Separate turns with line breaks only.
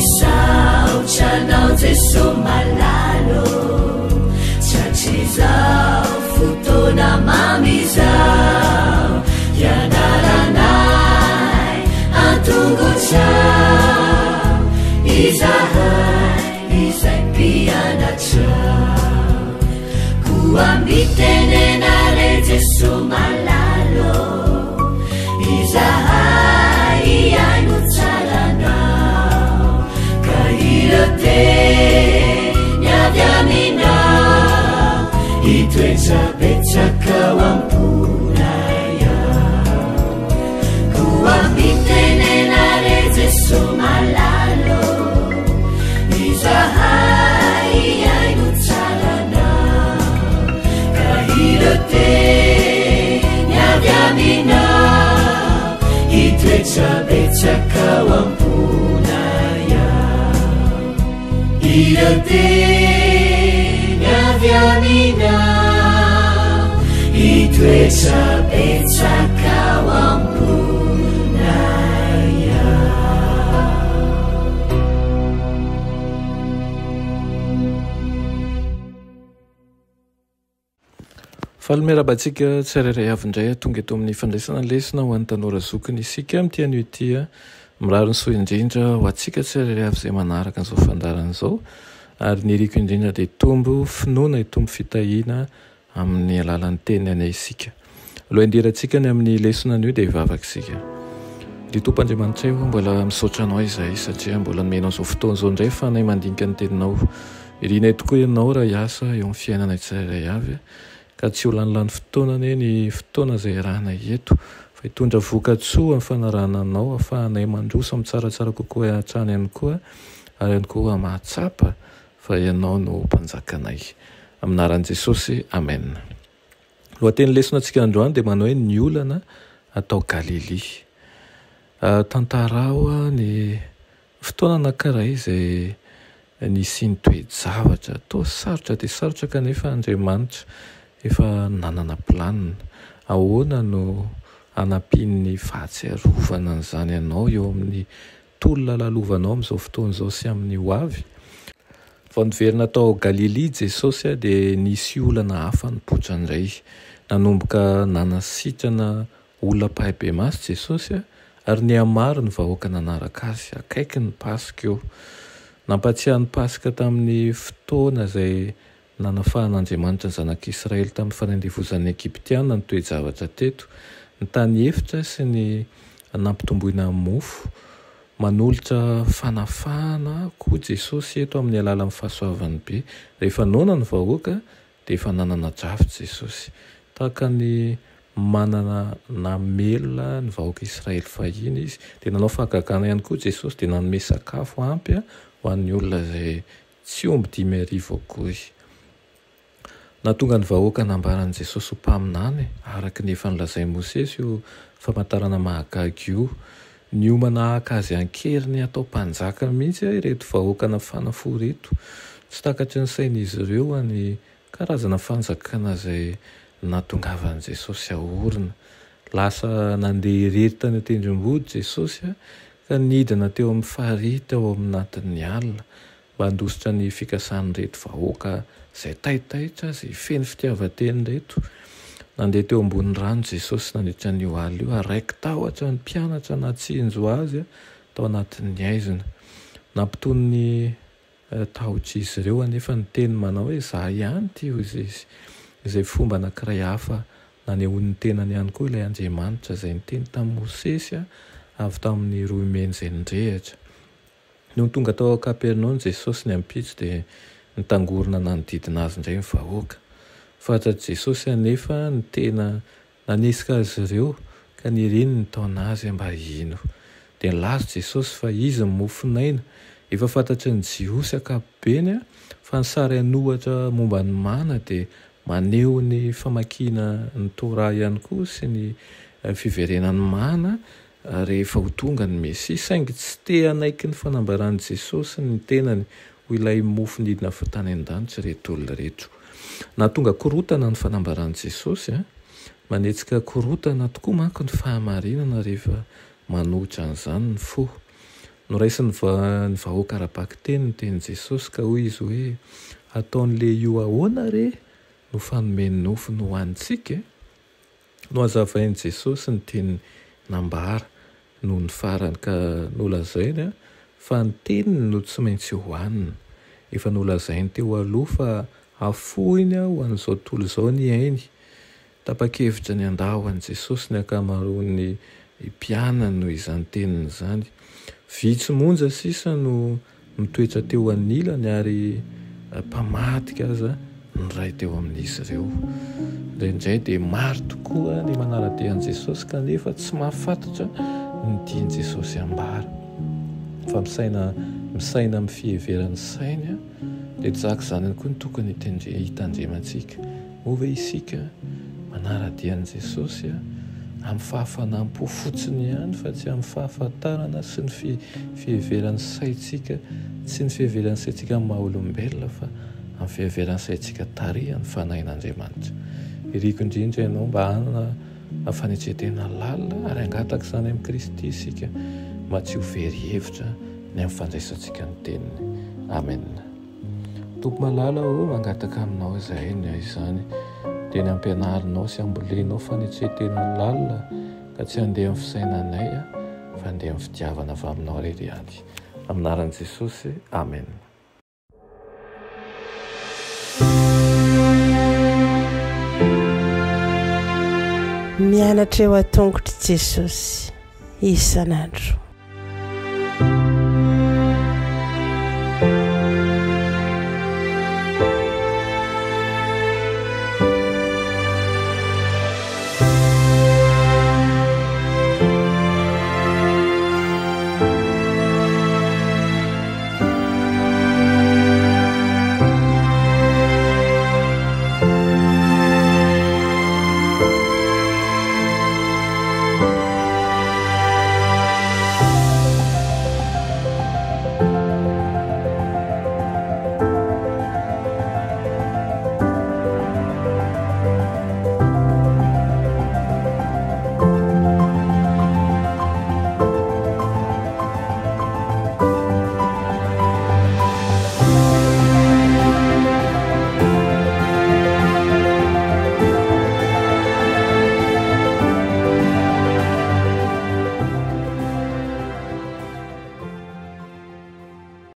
misaotranao jeso malalo tratrizao fotona mamizao ianaranay antongotrao izahay izay mpianatrao koambitenenare jeso malalo izahay iaino tsaranao ka irote niavy aminao itoetsapetsakao amponaya koambitenenare jeso malalo izahay iaino tsaranao ka irote niavy aminao itoetsapetsakao amponaya irote niavy aminao itoetsapetsakao amponaya.
falomerabantsika tsirairay avindray tonga eto amin'ny fandraisana lesina ho an'ny tanora zokiny isika am'tian'io ity miraro ny soa indrindra ho atsika tsirairay avy izay manaraka n'izao fandaran'izao ary niriko indrindra dia tombo finoana itombo fitahiana amin'ny alalan'ny teny any isika aloha indirantsika ny amin'ny lesona an'io dia hivavaka isika dia tompandriamanitra io mbola misaotra anao izahay satria mbola nomenao izao fotoana izao indray fa nay mandinika ny teninao irinay tokoa ianao raha hiasa eo amin'ny fiainana tsirairay avy ka tsy ho lanilany fotoana ane ny fotoana izay rahana eto fa hitondra voka-tsoa amin'ny fanarahana anao ahafahanay mandrosa amin'ny tsaratsara kokoa hatrany ihany koa ary ihany koa mahatsapa fa ianao no mpanjakanay aminaran'i Jesosy amen. Lohateny lesona antsika androany dia manao hoe ny olana atao Galili. Tantarao ny fotoana anankiray izay nisy ny toe-javatra toa sarotra dia sarotra kanefa Andriamanitra efa nanana planina ahoana no anampian'ny fahatsiarovana an'izany ianao eo amin'ny tolona lalovanao amin'izao fotoana izao sy amin'ny ho avy. Vao niverina tao Galili Jesosy dia nisy olana hafa nipoitra indray nanomboka nanasitrana olona mpahay be masy Jesosy ary ny amaro ny vahoaka nanaraka azy akaiky ny Pasika eo nampatsiahy ny Pasika tamin'ny fotoana izay nanafahan'Andriamanitra ny zanak'Israely tamin'ny fanandevozan'ny Ekiptiana ny toe-javatra teto ny tany efitra sy ny nampitomboina mofo manolotra fanafahana koa Jesosy eto amin'ny alalan'ny fahasoavany be rehefa noana ny vahoaka dia efa nanana drafitra Jesosy tahaka ny manana namelona ny vahoaka Israely fahiny izy dia nanao fahagagana ihany koa Jesosy dia nanome sakafo ampy ho an'ny olona izay tsy omby 5,000 akory. Na tonga ny vahoaka nambaran'i Jesosy ho mpaminany araka ny efa nolazain'i Mosesy io famantarana mahagaga io ny omana haka azy ankeriny atao mpanjaka mihitsy ireto vahoaka nafanafo reto tsy takatry ny sain'izy ireo ny karazana fanjakana izay natongavan'i Jesosy ahorina lasa nandeha irery tany an-tendrombohitra Jesosy ka nidina teo amin'ny farita ao amin'ny natin'ny alina mba handositra ny fikasan'ny reto vahoaka izay taitaitra izay feno fitiavan-teny reto. Nandeha teo ambony rano Jesosy nandritra n'io alina io araiky tahotra ny mpianatra natsinjo azy tao anatin'ny aizina nampitony ny tahotra izy ireo anefa ny teny manao hoe izaho ihany ty hoy izy izay fomba anankiray hafa nanehon'ny tenany ihany koa ilay Andriamanitra izay niteny tamin'ny Mosesy avy tamin'ny roimeny izay nirehatra. No tonga tao Kapernaum Jesosy ny ampitso dia nitangorona nanodidina azy indray ny vahoaka fantatry Jesosy anefa ny tena nanesika azy ireo ka nireny ny taona azy mba ino dia nilaza Jesosy fa izy ny mofinaina efa fantatry ny Jiosy ankapobeny fa ny sary anohatra momba ny mana dia maneho ny famakiana ny Torah ihany koa sy ny fiverenan'ny mana rehefa ho tonga ny Mesia saingy tsy te hanaiky ny fanambaran'i Jesosy ny tenany ho ilay mofo nidina avy tany an-danitra reto olona reto. Na tonga korotana ny fanambaran'i Jesosy manetsika korotana tokoa manko ny fahamarinana rehefa manohitra an'izany ny fo noraisy ny vahoaka arabaky teny ny teny Jesosy ka hoy izy hoe ataon'le io ahoana re no fanomeny nofony ho antsika no hazavain'i Jesosy ny teny nambara no ny farany ka nolazainy fa ny teniny no tsy maintsy hohanina. Efa nolazainy teo aloha fa afohiny ho an'izao tontolo izao ny ainy. Tapa-kevitra ny andao an'i Jesosy ny ankamaroan'ny mpianany noho izany teniny izany. Vitsy monja sisa no mitoetra teo anilany ary mpamadika aza ny ray teo amin'izy ireo. Indraindray dia maro tokoa ny manara-dia an'i Jesosy kanefa tsy mahafantatra ny tian'i Jesosy ambara. Fa misaina amin'ny fiheveran'ny sainy dia tsaka izany ihany koa ny tokony hitandremantsika. Moa ve isika manara-dia an'i Jesosy amin'ny fahafanam-po fotsiny ihany fa tsy amin'ny fahafantarana sy ny fiheveran'ny saintsika, tsy ny fiheveran'ny saintsika amin'ny maha-olombelona fa amin'ny fiheveran'ny saintsika tarihany fanahin'Andriamanitra. Iriko indrindra ianao mba hanana fanetsetena lalina ary hangataka izany amin'ny Kristy isika mba tsy ho very hevitra ny amin'ny fandraisantsika ny teniny. Amen. Tompo malala ho mangataka aminao izay izany dia ny ampianarinao sy ambolenao fanetsetena lalina ka tsy handeha amin'ny fisainanay fa handeha amin'ny fitiavana avy aminao irery ihany. Amin'ny anaran'i Jesosy. Amen.
Mianatra eo an-tongotry Jesosy isan'andro.